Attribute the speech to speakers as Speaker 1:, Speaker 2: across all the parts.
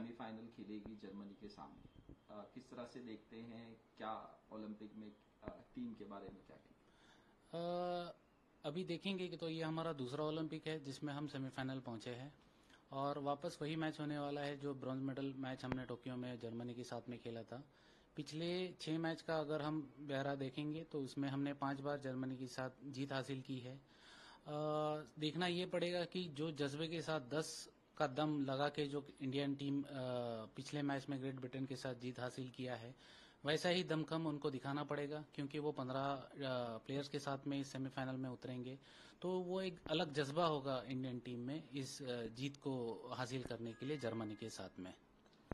Speaker 1: Semifinal खेलेगी Germany के सामने, किस तरह से देखते हैं, क्या ओलंपिक में टीम के बारे में क्या कहेंगे?
Speaker 2: अभी देखेंगे कि तो ये हमारा दूसरा ओलंपिक है जिसमें हम सेमीफाइनल पहुंचे हैं और वापस वही मैच होने वाला है जो ब्रॉन्ज मेडल मैच हमने टोक्यो में जर्मनी के साथ में खेला था। पिछले 6 मैच का अगर हम ब्यौरा देखेंगे तो उसमें हमने 5 बार जर्मनी के साथ जीत हासिल की है। देखना ये पड़ेगा कि जो जज्बे के साथ 10 का दम लगा के जो इंडियन टीम पिछले मैच में ग्रेट ब्रिटेन के साथ जीत हासिल किया है, वैसा ही दमखम उनको दिखाना पड़ेगा क्योंकि वो 15 प्लेयर्स के साथ में इस सेमीफाइनल में उतरेंगे। तो वो एक अलग जज्बा होगा इंडियन टीम में इस जीत को हासिल करने के लिए जर्मनी के साथ में।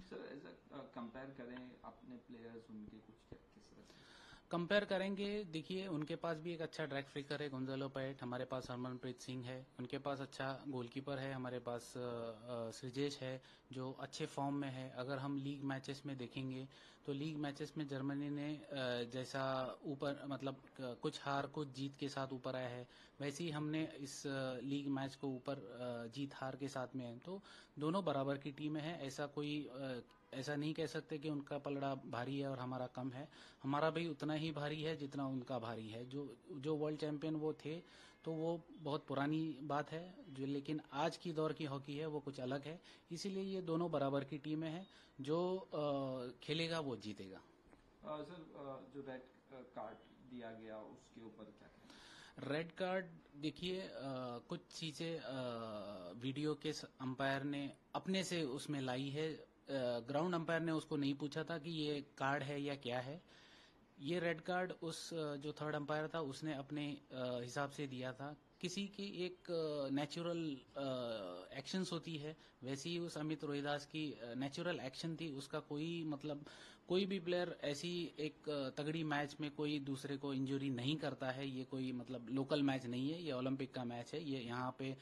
Speaker 1: सर ऐसा कंपेयर करें अपने प्लेयर्स, उनके कुछ किस तरह से
Speaker 2: कंपेयर करेंगे? देखिए, उनके पास भी एक अच्छा ड्रैग फ्लिकर है गोंजालो पैट, हमारे पास हरमनप्रीत सिंह है, उनके पास अच्छा गोलकीपर है, हमारे पास सृजेश है जो अच्छे फॉर्म में है। अगर हम लीग मैचेस में देखेंगे तो लीग मैचेस में जर्मनी ने जैसा ऊपर मतलब कुछ हार कुछ जीत के साथ ऊपर आया है, वैसे ही हमने इस लीग मैच को ऊपर जीत हार के साथ में है। तो दोनों बराबर की टीमें हैं। ऐसा नहीं कह सकते कि उनका पलड़ा भारी है और हमारा कम है। हमारा भी उतना ही भारी है जितना उनका भारी है। जो वर्ल्ड चैंपियन वो थे तो वो बहुत पुरानी बात है, जो लेकिन आज की दौर की हॉकी है वो कुछ अलग है। इसीलिए ये दोनों बराबर की टीमें हैं, जो खेलेगा वो जीतेगा।
Speaker 1: सर जो रेड कार्ड दिया गया उसके ऊपर क्या कहेंगे?
Speaker 2: रेड कार्ड देखिए, कुछ चीजें वीडियो के अंपायर ने अपने से उसमें लाई है। ग्राउंड अंपायर ने उसको नहीं पूछा था कि ये कार्ड है या क्या है। ये रेड कार्ड उस जो थर्ड अंपायर था उसने अपने हिसाब से दिया था। किसी की एक नेचुरल एक्शंस होती है, वैसी ही उस अमित रोहिदास की नेचुरल एक्शन थी। उसका कोई मतलब कोई भी प्लेयर ऐसी एक तगड़ी मैच में कोई दूसरे को इंजरी नहीं करता है। ये कोई मतलब लोकल मैच नहीं है, ये ओलंपिक का मैच है। ये यहाँ पे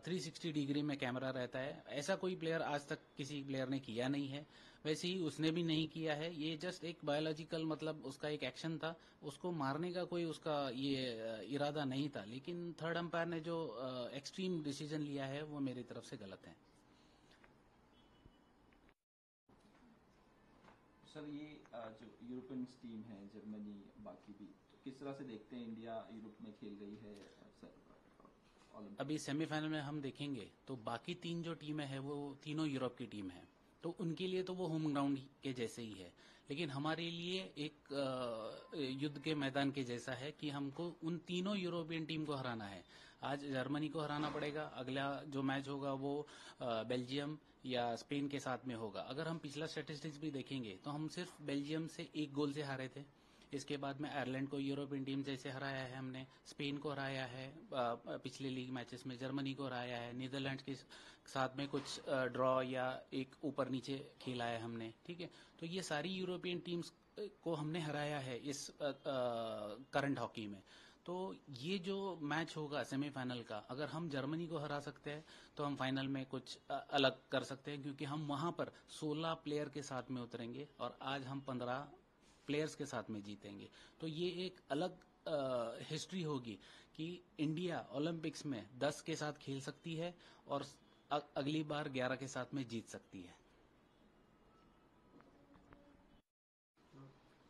Speaker 2: 360 डिग्री में कैमरा रहता है। ऐसा कोई प्लेयर आज तक किसी प्लेयर ने किया नहीं है, वैसे ही उसने भी नहीं किया है। ये जस्ट एक बायोलॉजिकल मतलब उसका एक एक्शन था, उसको मारने का कोई उसका ये इरादा नहीं था। लेकिन थर्ड अंपायर ने जो एक्सट्रीम डिसीजन लिया है वो मेरी तरफ से गलत है।
Speaker 1: सर ये जो यूरोपियन टीम है जर्मनी बाकी भी, तो किस तरह से देखते हैं इंडिया यूरोप में खेल रही है ओलंपिक?
Speaker 2: अभी सेमीफाइनल में हम देखेंगे तो बाकी 3 जो टीमें हैं वो तीनों यूरोप की टीम है, तो उनके लिए तो वो होम ग्राउंड के जैसे ही है। लेकिन हमारे लिए एक युद्ध के मैदान के जैसा है कि हमको उन तीनों यूरोपियन टीम को हराना है। आज जर्मनी को हराना पड़ेगा, अगला जो मैच होगा वो बेल्जियम या स्पेन के साथ में होगा। अगर हम पिछला स्टैटिस्टिक्स भी देखेंगे तो हम सिर्फ बेल्जियम से 1 गोल से हारे थे। इसके बाद में आयरलैंड को यूरोपियन टीम जैसे हराया है हमने, स्पेन को हराया है पिछले लीग मैचेस में, जर्मनी को हराया है, नीदरलैंड के साथ में कुछ ड्रॉ या एक ऊपर नीचे खेला है हमने। ठीक है, तो ये सारी यूरोपियन टीम्स को हमने हराया है इस करंट हॉकी में। तो ये जो मैच होगा सेमीफाइनल का, अगर हम जर्मनी को हरा सकते हैं तो हम फाइनल में कुछ अलग कर सकते हैं, क्योंकि हम वहां पर 16 प्लेयर के साथ में उतरेंगे और आज हम 15 प्लेयर्स के साथ में जीतेंगे। तो ये एक अलग हिस्ट्री होगी कि इंडिया ओलंपिक्स में 10 के साथ खेल सकती है और अगली बार 11 के साथ में जीत सकती है।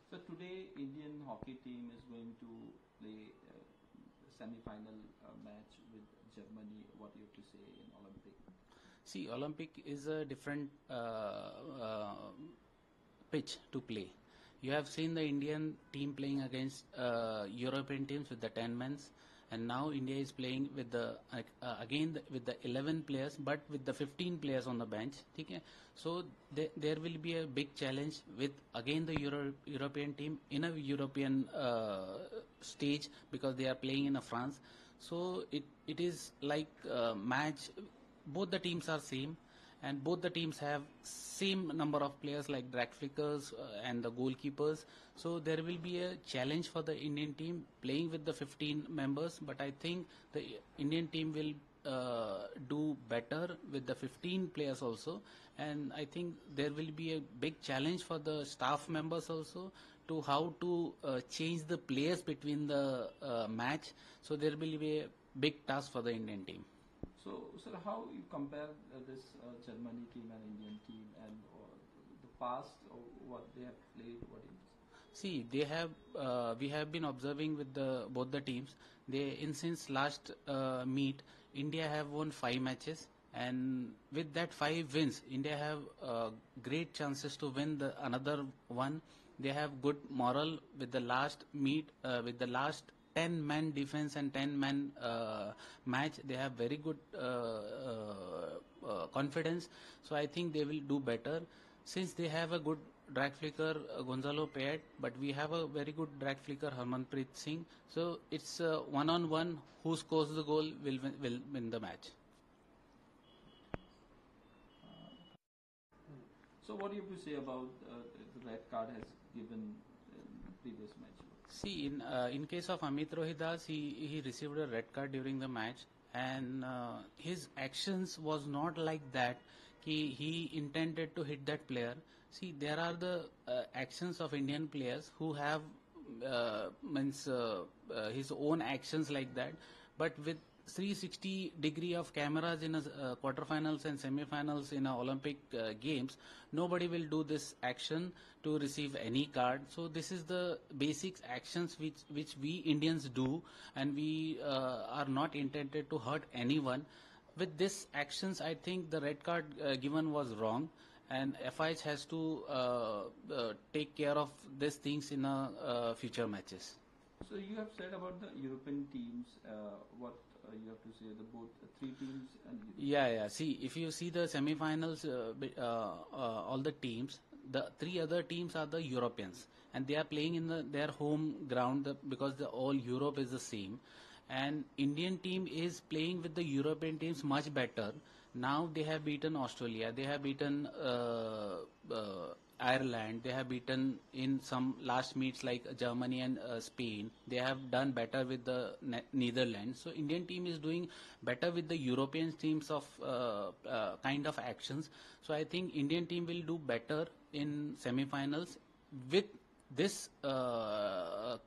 Speaker 1: So today Indian hockey team is going to play semi-final match with Germany. What do you have to say in Olympic?
Speaker 2: See, Olympic is a different pitch to play. You have seen the Indian team playing against European teams with the 10 men, and now India is playing with the again with the 11 players, but with the 15 players on the bench. Okay? So there will be a big challenge with again the European team in a European stage, because they are playing in a France. So it is like match. Both the teams are same, and both the teams have same number of players like drag flickers and the goalkeepers. So there will be a challenge for the Indian team playing with the 15 members, but I think the Indian team will do better with the 15 players also, and I think there will be a big challenge for the staff members also to how to change the players between the match. So there will be a big task for the Indian team.
Speaker 1: So, sir, how you compare this Germany team and Indian team, and past, or what they have played? What is?
Speaker 2: See, they have we have been observing with both the teams. Since last meet, India have won 5 matches, and with that 5 wins, India have great chances to win the another one. They have good moral with the last meet, with the last 10-man defense and 10-man match. They have very good confidence. So I think they will do better. Since they have a good drag flicker, Gonzalo Payet, but we have a very good drag flicker, Harmanpreet Singh. So it's one-on-one. Who scores the goal will win the match.
Speaker 1: So what do you have to say about the red card has given previous match?
Speaker 2: See, in case of Amit Rohidas, he received a red card during the match, and his actions was not like that. He intended to hit that player. See, there are the actions of Indian players who have his own actions like that, but with 360 degree of cameras in a quarterfinals and semifinals in a Olympic games, nobody will do this action to receive any card. So this is the basic actions which we Indians do, and we are not intended to hurt anyone. With this actions, I think the red card given was wrong, and FIH has to take care of these things in future matches.
Speaker 1: So you have said about the European teams, what you have to say, the both three teams and
Speaker 2: Yeah. See, if you see the semi-finals, all the teams, the 3 other teams are the Europeans, and they are playing in their home ground because all Europe is the same. And Indian team is playing with the European teams much better. Now they have beaten Australia, they have beaten Ireland, they have beaten in some last meets like Germany and Spain. They have done better with the Netherlands. So Indian team is doing better with the European teams of kind of actions. So I think Indian team will do better in semi-finals with this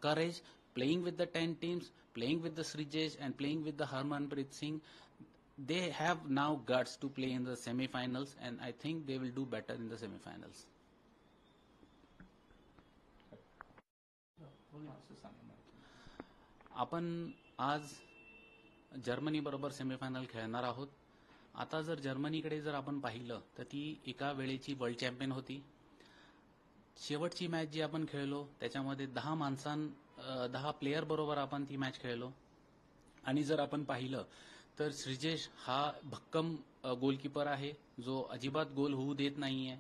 Speaker 2: courage, playing with the 10 teams, playing with the Srijesh and playing with the Harmanpreet Singh. They have now guts to play in the semi-finals, and I think they will do better in the semi-finals. आपण आज Germany बरोबर semifinal खेळणार आहोत. आता जर जर्मनीकडे जर आपण पाहिलं तर ती एका वेळेची वर्ल्ड चॅम्पियन होती. शेवटची मॅच जी आपण खेळलो त्याच्यामध्ये 10 प्लेयर बरोबर आपण ती मॅच खेळलो. आणि जर आपण पाहिलं तर श्रीजेश हा भक्कम गोलकीपर आहे जो अजिबात गोल होऊ देत नाहीये.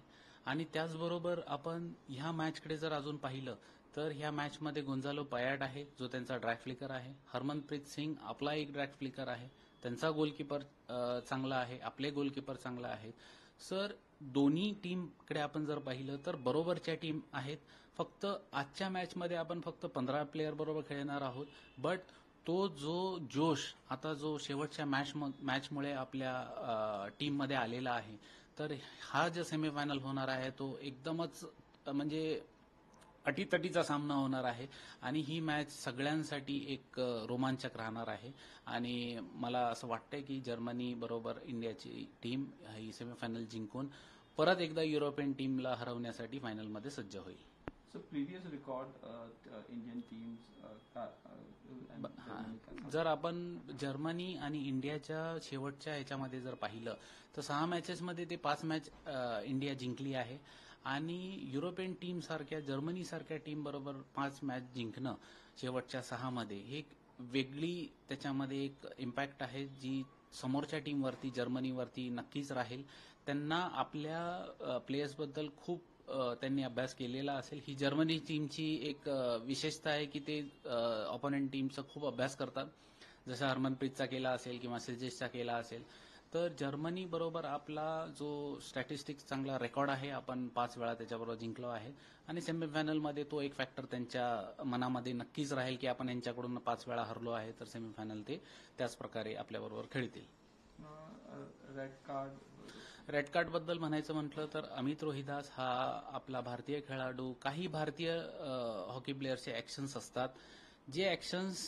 Speaker 2: आणि त्याचबरोबर आपण ह्या मॅचकडे जर अजून पाहिलं तर ह्या मॅचमध्ये गोंझालो पयाट आहे जो त्यांचा ड्रॅग फ्लिकर आहे. हरमनप्रीत सिंग आपला एक ड्रॅग फ्लिकर आहे. त्यांचा गोलकीपर चांगला आहे, आपले गोलकीपर चांगला आहे. सर दोन्ही टीमकडे आपण जर पाहिलं तर बरोबरच्या टीम आहेत. फक्त आजच्या मॅचमध्ये आपण फक्त 15 प्लेयर बरोबर खेळणार आहोत. बट तो जो जोश आता जो शेवटच्या मॅचमुळे आपल्या टीममध्ये आलेला आहे, तर हा जो सेमीफायनल होणार आहे तो एकदमच म्हणजे अटीतटीचा सामना होणार आहे. आणि ही मॅच सगळ्यांसाठी एक रोमांचक राहणार आहे. आणि मला असं वाटतंय की जर्मनी बरोबर इंडियाची टीम ही सेमीफायनल जिंकून परत एकदा युरोपियन टीमला हरवण्यासाठी फायनलमध्ये सज्ज होईल.
Speaker 1: So previous record Indian teams
Speaker 2: जर आपण जर्मनी आणि इंडियाच्या शेवटच्या ह्याच्यामध्ये जर पाहिलं तर 6 मॅचेसमध्ये ते 5 मॅच इंडिया जिंकली आहे. आणि युरोपियन टीम सारख्या जर्मनी सारख्या टीम बरोबर 5 मॅच जिंकणं शेवटच्या 6 मध्ये हे वेगळी त्याच्यामध्ये एक इम्पॅक्ट आहे जी समोरच्या टीमवरती जर्मनीवरती नक्कीच राहील. त्यांना आपल्या प्लेयर्सबद्दल खूप त्यांनी अभ्यास केलेला असेल. ही जर्मनी टीमची एक विशेषता आहे की ते ऑपोनंट टीमचा खूप अभ्यास करतात. जसं हरमनप्रीतचा केला असेल किंवा श्रीजेशचा केला असेल. तर जर्मनी बरोबर आपला जो स्टॅटिस्टिक्स चांगला रेकॉर्ड आहे, आपण 5 वेळा त्याच्याबरोबर जिंकलो आहे. आणि सेमीफायनलमध्ये तो एक फॅक्टर त्यांच्या मनामध्ये नक्कीच राहील की आपण यांच्याकडून 5 वेळा हरलो आहे, तर सेमीफायनल ते त्याच प्रकारे आपल्याबरोबर खेळतील. रेड कार्ड बद्दल म्हणायचं म्हटलं तर अमित रोहिदास हा आपला भारतीय खेळाडू, काही भारतीय हॉकी प्लेयरचे ऍक्शन्स असतात जे ऍक्शन्स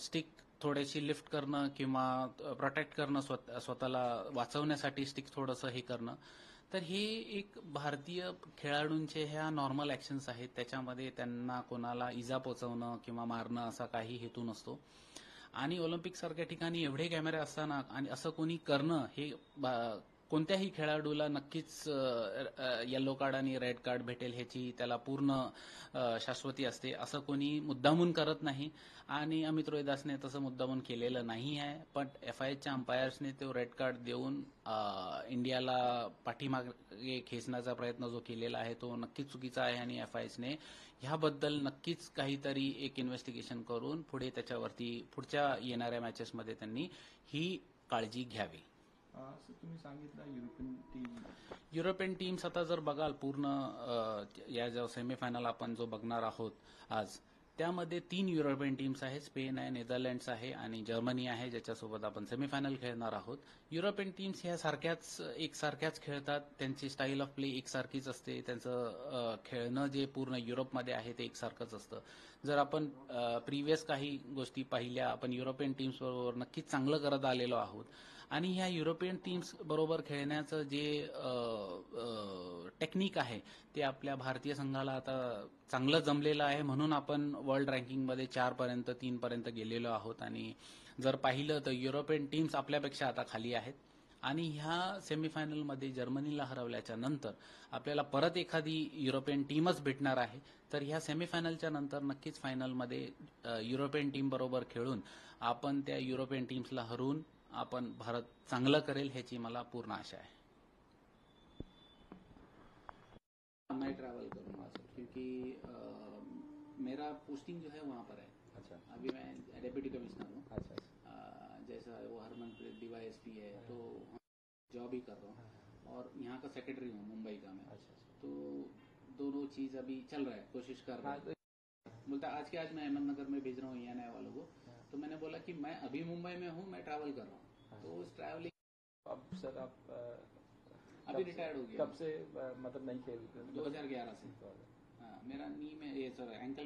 Speaker 2: स्टिक थोडीशी लिफ्ट करणं किंवा प्रोटेक्ट करणं, स्वतःला वाचवण्यासाठी स्टिक थोडंसं हे करणं, तर हे एक भारतीय खेळाडूंचे ह्या नॉर्मल ऍक्शन्स आहेत. त्याच्यामध्ये त्यांना कोणाला इजा पोचवणं किंवा मारणं असा काही हेतू नसतो. आणि ऑलिम्पिक सारख्या ठिकाणी एवढे कॅमेरे असताना आणि असं कोणी करणं हे कोणत्याही खेळाडूला नक्कीच येलो कार्ड आणि रेड कार्ड भेटेल ह्याची त्याला पूर्ण शाश्वती असते. असं कोणी मुद्दामून करत नाही आणि अमित रोहिदासने तसं मुद्दामून केलेलं नाही आहे. पण FIHच्या अंपायर्सने तो रेड कार्ड देऊन इंडियाला पाठीमागे खेचण्याचा प्रयत्न जो केलेला आहे तो नक्कीच चुकीचा आहे आणि FIHने ह्याबद्दल नक्कीच काहीतरी एक इन्व्हेस्टिगेशन करून पुढे त्याच्यावरती पुढच्या येणाऱ्या मॅचेसमध्ये त्यांनी ही काळजी घ्यावी.
Speaker 1: असं तुम्ही सांगितलं
Speaker 2: युरोपियन टीम्स आता जर बघाल पूर्ण या जो सेमीफायनल आपण जो बघणार आहोत आज, त्यामध्ये 3 युरोपियन टीम्स आहे. स्पेन आहे, नेदरलँड्स आहे आणि जर्मनी आहे, ज्याच्यासोबत आपण सेमीफायनल खेळणार आहोत. युरोपियन टीम्स ह्या एकसारख्याच खेळतात. त्यांची स्टाईल ऑफ प्ले एकसारखीच असते. त्यांचं खेळणं जे पूर्ण युरोपमध्ये आहे ते एकसारखंच असतं. जर आपण प्रिव्हियस काही गोष्टी पाहिल्या, आपण युरोपियन टीम्स बरोबर नक्कीच चांगलं करत आलेलो आहोत आणि ह्या युरोपियन टीम्स बरोबर खेळण्याचं जे टेक्निक आहे ते आपल्या भारतीय संघाला आता चांगलं जमलेलं आहे. म्हणून आपण वर्ल्ड रँकिंगमध्ये 4 पर्यंत 3 पर्यंत गेलेलो आहोत. आणि जर पाहिलं तर युरोपियन टीम्स आपल्यापेक्षा आता खाली आहेत. आणि ह्या सेमीफायनलमध्ये जर्मनीला हरवल्याच्या नंतर आपल्याला परत एखादी युरोपियन टीमच भेटणार आहे. तर ह्या सेमीफायनलच्या नंतर नक्कीच फायनलमध्ये युरोपियन टीम बरोबर खेळून आपण त्या युरोपियन टीम्सला हरवून आपण भारत चांगलं करेल ह्याची मला पूर्ण आशा है. मैं ट्रैवल करूंगा सर, क्योंकि मेरा पोस्टिंग जो है वहाँ पर है.
Speaker 1: अच्छा.
Speaker 2: अभी मैं डेप्यूटी कमिश्नर हूँ.
Speaker 1: अच्छा.
Speaker 2: जैसा वो हरमनप्रीत DYSP है तो जॉब ही कर रहा हूँ और यहाँ का सेक्रेटरी हूँ मुंबई का मैं.
Speaker 1: अच्छा.
Speaker 2: तो दोनों चीज अभी चल रहा है, कोशिश कर रहा है. बोलता आज के आज मैं अहमदनगर में भेज रहा हूँ ENI वालों को. तो मैंने बोला कि मैं अभी मुंबई में हूँ, मैं ट्रैवल कर रहा हूँ. तो उस ट्रैवलिंग
Speaker 1: अब सर आप
Speaker 2: अभी रिटायर्ड हो गया.
Speaker 1: कब से मतलब नहीं खेल?
Speaker 2: 2011 से. हाँ, मेरा नी में ये सर एंकल